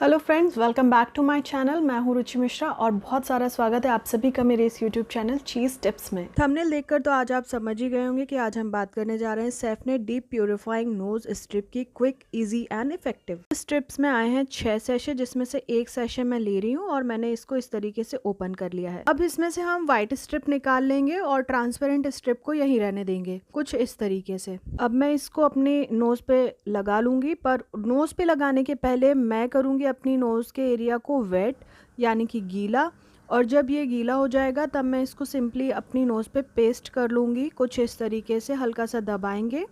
Hello friends, welcome back to my channel. मैं हूं रुचि मिश्रा और बहुत सारा स्वागत है आप सभी का मेरे इस यूट्यूब चैनल चीज़ टिप्स में। थंबनेल देखकर तो आज आप समझ ही गए होंगे कि आज हम बात करने जा रहे हैं सेफनेट डीप प्यूरिफाइंग नोज स्ट्रिप की quick, easy and effective. Strips में आए हैं 6 सैशे, जिसमें से एक सैशे मैं ले रही हूँ और मैंने इसको इस तरीके से ओपन कर लिया है। अब इसमें से हम व्हाइट स्ट्रिप निकाल लेंगे और ट्रांसपेरेंट स्ट्रिप को यहीं रहने देंगे, कुछ इस तरीके से। अब मैं इसको अपनी नोज पे लगा लूंगी, पर नोज पे लगाने के पहले मैं करूंगी अपनी नोज के एरिया को वेट, यानी कि गीला। और जब ये गीला हो जाएगा तब मैं इसको सिंपली अपनी नोज पे पेस्ट कर लूँगी, कुछ इस तरीके से हल्का सा दबाएंगे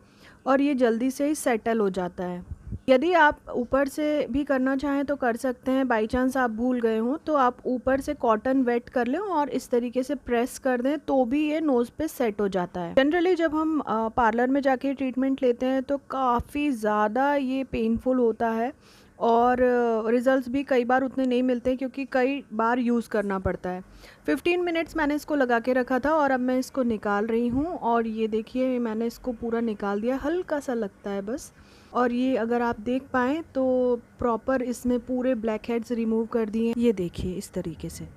और ये जल्दी से ही सेटल हो जाता है। यदि आप ऊपर से भी करना चाहें तो कर सकते हैं, बाई चांस आप भूल गए हों तो आप ऊपर से कॉटन वेट कर लें और इस तरीके से प्रेस कर दें तो भी ये नोज़ पे सेट हो जाता है। जनरली जब हम पार्लर में जाके ट्रीटमेंट लेते हैं तो काफ़ी ज़्यादा ये पेनफुल होता है और रिज़ल्ट्स भी कई बार उतने नहीं मिलते क्योंकि कई बार यूज़ करना पड़ता है। 15 मिनट्स मैंने इसको लगा के रखा था और अब मैं इसको निकाल रही हूँ और ये देखिए मैंने इसको पूरा निकाल दिया, हल्का सा लगता है बस। और ये अगर आप देख पाएँ तो प्रॉपर इसमें पूरे ब्लैक हेड्स रिमूव कर दिए, ये देखिए इस तरीके से।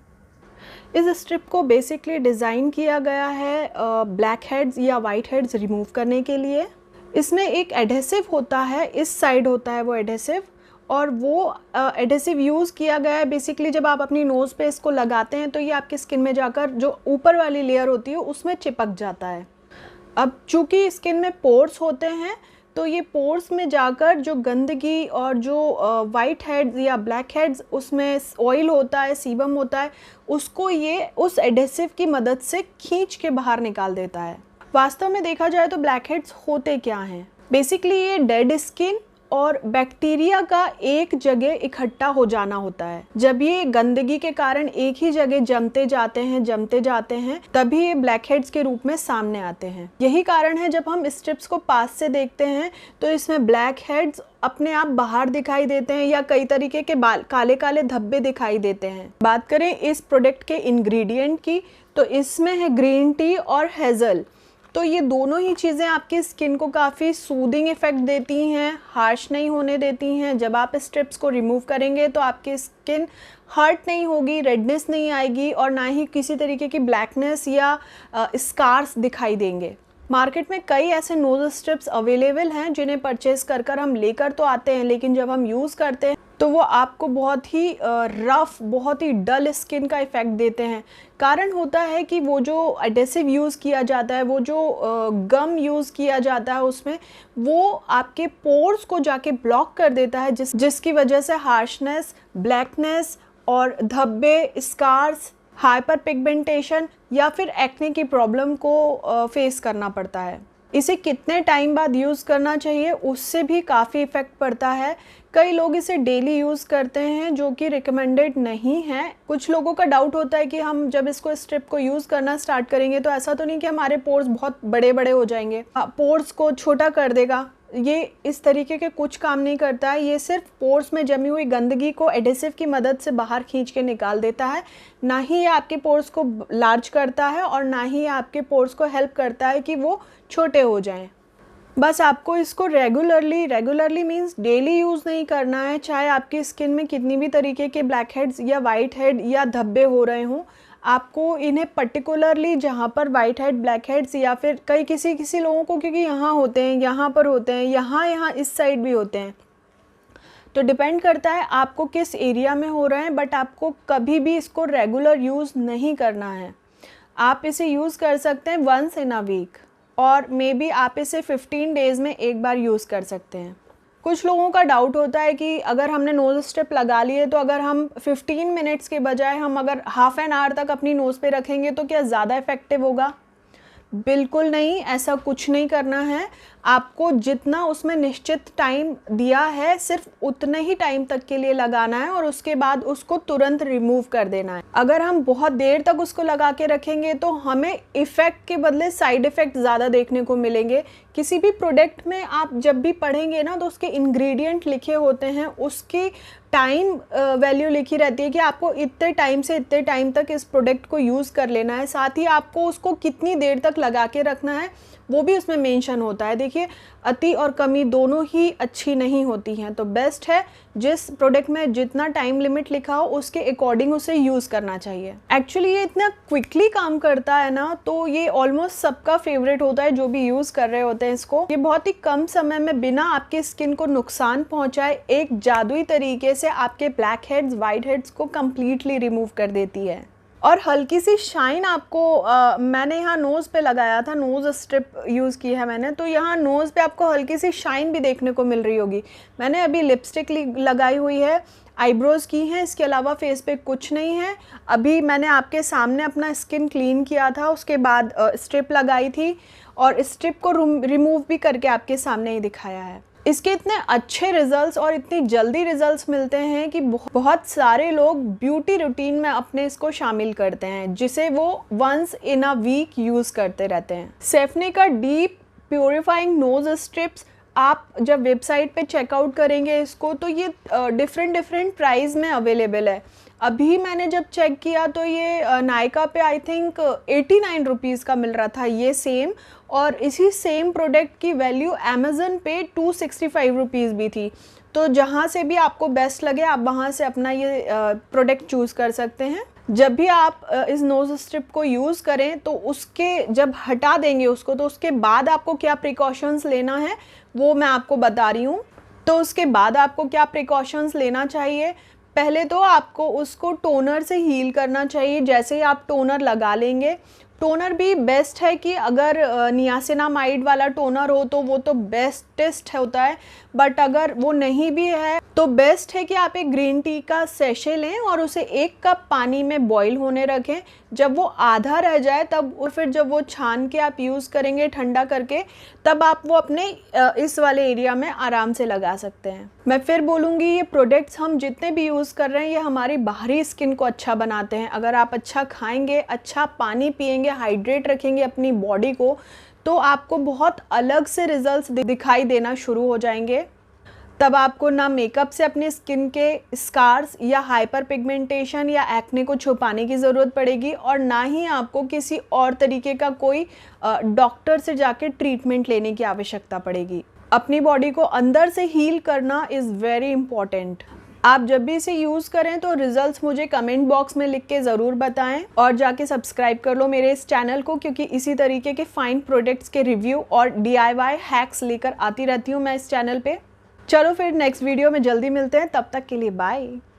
इस स्ट्रिप को बेसिकली डिज़ाइन किया गया है ब्लैक हेड्स या वाइट हेड्स रिमूव करने के लिए। इसमें एक एडहेसिव होता है, इस साइड होता है वो एडहेसिव, और वो एडहेसिव यूज़ किया गया है बेसिकली जब आप अपनी नोज़ पे इसको लगाते हैं तो ये आपकी स्किन में जाकर जो ऊपर वाली लेयर होती है उसमें चिपक जाता है। अब चूँकि स्किन में पोर्स होते हैं तो ये पोर्स में जाकर जो गंदगी और जो वाइट हेड्स या ब्लैक हेड्स उसमें ऑयल होता है, सीबम होता है, उसको ये उस एडहेसिव की मदद से खींच के बाहर निकाल देता है। वास्तव में देखा जाए तो ब्लैक हेड्स होते क्या हैं? बेसिकली ये डेड स्किन और बैक्टीरिया का एक जगह इकट्ठा हो जाना होता है। जब ये गंदगी के कारण एक ही जगह जमते जाते हैं तभी ये ब्लैक हेड्स के रूप में सामने आते हैं। यही कारण है जब हम स्ट्रिप्स को पास से देखते हैं तो इसमें ब्लैक हेड्स अपने आप बाहर दिखाई देते हैं या कई तरीके के काले काले धब्बे दिखाई देते हैं। बात करें इस प्रोडक्ट के इंग्रेडिएंट की तो इसमें है ग्रीन टी और हेज़ल। तो ये दोनों ही चीज़ें आपकी स्किन को काफ़ी सूदिंग इफ़ेक्ट देती हैं, हार्श नहीं होने देती हैं। जब आप स्ट्रिप्स को रिमूव करेंगे तो आपकी स्किन हर्ट नहीं होगी, रेडनेस नहीं आएगी और ना ही किसी तरीके की ब्लैकनेस या स्कार्स दिखाई देंगे। मार्केट में कई ऐसे नोज स्ट्रिप्स अवेलेबल हैं जिन्हें परचेज कर हम लेकर तो आते हैं, लेकिन जब हम यूज़ करते हैं तो वो आपको बहुत ही रफ़, बहुत ही डल स्किन का इफ़ेक्ट देते हैं। कारण होता है कि वो जो एडेसिव यूज़ किया जाता है, वो जो गम यूज़ किया जाता है उसमें, वो आपके पोर्स को जाके ब्लॉक कर देता है, जिसकी वजह से हार्शनेस, ब्लैकनेस और धब्बे, स्कार्स, हाइपर पिगमेंटेशन या फिर एक्ने की प्रॉब्लम को फेस करना पड़ता है। इसे कितने टाइम बाद यूज़ करना चाहिए उससे भी काफ़ी इफ़ेक्ट पड़ता है। कई लोग इसे डेली यूज़ करते हैं जो कि रिकमेंडेड नहीं है। कुछ लोगों का डाउट होता है कि हम जब इसको स्ट्रिप को यूज़ करना स्टार्ट करेंगे तो ऐसा तो नहीं कि हमारे पोर्स बहुत बड़े बड़े हो जाएंगे, पोर्स को छोटा कर देगा। ये इस तरीके के कुछ काम नहीं करता है। ये सिर्फ पोर्स में जमी हुई गंदगी को एडेसिव की मदद से बाहर खींच के निकाल देता है। ना ही ये आपके पोर्स को लार्ज करता है और ना ही आपके पोर्स को हेल्प करता है कि वो छोटे हो जाएं। बस आपको इसको रेगुलरली मीन्स डेली यूज़ नहीं करना है, चाहे आपकी स्किन में कितनी भी तरीके के ब्लैक हेड्स या वाइट हेड या धब्बे हो रहे हों। आपको इन्हें पर्टिकुलरली जहाँ पर वाइट हेड, ब्लैक हेड्स या फिर किसी लोगों को क्योंकि यहाँ होते हैं, यहाँ पर होते हैं, यहाँ इस साइड भी होते हैं, तो डिपेंड करता है आपको किस एरिया में हो रहे हैं। बट आपको कभी भी इसको रेगुलर यूज़ नहीं करना है। आप इसे यूज़ कर सकते हैं वंस इन अ वीक और मे बी आप इसे 15 डेज़ में एक बार यूज़ कर सकते हैं। कुछ लोगों का डाउट होता है कि अगर हमने नोज़ स्ट्रिप लगा लिए तो अगर हम 15 मिनट्स के बजाय हम अगर हाफ़ एन आवर तक अपनी नोज़ पे रखेंगे तो क्या ज़्यादा इफ़ेक्टिव होगा? बिल्कुल नहीं, ऐसा कुछ नहीं करना है। आपको जितना उसमें निश्चित टाइम दिया है सिर्फ उतने ही टाइम तक के लिए लगाना है और उसके बाद उसको तुरंत रिमूव कर देना है। अगर हम बहुत देर तक उसको लगा के रखेंगे तो हमें इफ़ेक्ट के बदले साइड इफ़ेक्ट ज़्यादा देखने को मिलेंगे। किसी भी प्रोडक्ट में आप जब भी पढ़ेंगे ना तो उसके इंग्रेडिएंट लिखे होते हैं, उसकी टाइम वैल्यू लिखी रहती है कि आपको इतने टाइम से इतने टाइम तक इस प्रोडक्ट को यूज़ कर लेना है। साथ ही आपको उसको कितनी देर तक लगा के रखना है वो भी उसमें मेंशन होता है। देखिए अति और कमी दोनों ही अच्छी नहीं होती हैं, तो बेस्ट है जिस प्रोडक्ट में जितना टाइम लिमिट लिखा हो उसके अकॉर्डिंग उसे यूज़ करना चाहिए। एक्चुअली ये इतना क्विकली काम करता है ना, तो ये ऑलमोस्ट सबका फेवरेट होता है जो भी यूज़ कर रहे होते हैं इसको। ये बहुत ही कम समय में बिना आपके स्किन को नुकसान पहुंचाए एक जादुई तरीके से आपके ब्लैक हेड्स, वाइट हेड्स को कम्प्लीटली रिमूव कर देती है। और हल्की सी शाइन आपको मैंने यहाँ नोज़ पे लगाया था, नोज़ स्ट्रिप यूज़ की है मैंने, तो यहाँ नोज़ पे आपको हल्की सी शाइन भी देखने को मिल रही होगी। मैंने अभी लिपस्टिक लगाई हुई है, आईब्रोज़ की हैं, इसके अलावा फेस पे कुछ नहीं है। अभी मैंने आपके सामने अपना स्किन क्लीन किया था, उसके बाद स्ट्रिप लगाई थी और स्ट्रिप को रिमूव भी करके आपके सामने ही दिखाया है। इसके इतने अच्छे रिजल्ट्स और इतनी जल्दी रिजल्ट्स मिलते हैं कि बहुत सारे लोग ब्यूटी रूटीन में अपने इसको शामिल करते हैं, जिसे वो once in a week use करते रहते हैं। सैफने का डीप प्योरीफाइंग नोज स्ट्रिप्स आप जब वेबसाइट पे चेकआउट करेंगे इसको, तो ये डिफरेंट प्राइस में अवेलेबल है। अभी मैंने जब चेक किया तो ये नायका पे आई थिंक 89 रुपीज़ का मिल रहा था ये सेम, और इसी सेम प्रोडक्ट की वैल्यू अमेज़न पे 265 रुपीज़ भी थी। तो जहाँ से भी आपको बेस्ट लगे आप वहाँ से अपना ये प्रोडक्ट चूज़ कर सकते हैं। जब भी आप इस नोज़ स्ट्रिप को यूज़ करें तो उसके जब हटा देंगे उसको, तो उसके बाद आपको क्या प्रिकॉशंस लेना है वो मैं आपको बता रही हूँ। तो उसके बाद आपको क्या प्रिकॉशंस लेना चाहिए, पहले तो आपको उसको टोनर से हील करना चाहिए। जैसे ही आप टोनर लगा लेंगे, टोनर भी बेस्ट है कि अगर नियासिनामाइड वाला टोनर हो तो वो तो बेस्टेस्ट होता है, बट अगर वो नहीं भी है तो बेस्ट है कि आप एक ग्रीन टी का सैशे लें और उसे 1 कप पानी में बॉईल होने रखें। जब वो आधा रह जाए तब, और फिर जब वो छान के आप यूज़ करेंगे ठंडा करके, तब आप वो अपने इस वाले एरिया में आराम से लगा सकते हैं। मैं फिर बोलूँगी ये प्रोडक्ट्स हम जितने भी यूज़ कर रहे हैं ये हमारी बाहरी स्किन को अच्छा बनाते हैं। अगर आप अच्छा खाएंगे, अच्छा पानी पिएंगे, हाइड्रेट रखेंगे अपनी बॉडी को, तो आपको बहुत अलग से रिजल्ट्स दिखाई देना शुरू हो जाएंगे। तब आपको ना मेकअप से अपनी स्किन के स्कार्स या हाइपर पिगमेंटेशन या एक्ने को छुपाने की ज़रूरत पड़ेगी, और ना ही आपको किसी और तरीके का कोई डॉक्टर से जाके ट्रीटमेंट लेने की आवश्यकता पड़ेगी। अपनी बॉडी को अंदर से हील करना इज़ वेरी इम्पॉर्टेंट। आप जब भी इसे यूज़ करें तो रिजल्ट्स मुझे कमेंट बॉक्स में लिख के ज़रूर बताएं, और जाके सब्सक्राइब कर लो मेरे इस चैनल को, क्योंकि इसी तरीके के फाइन प्रोडक्ट्स के रिव्यू और DIY हैक्स लेकर आती रहती हूँ मैं इस चैनल पे। चलो फिर नेक्स्ट वीडियो में जल्दी मिलते हैं, तब तक के लिए बाय।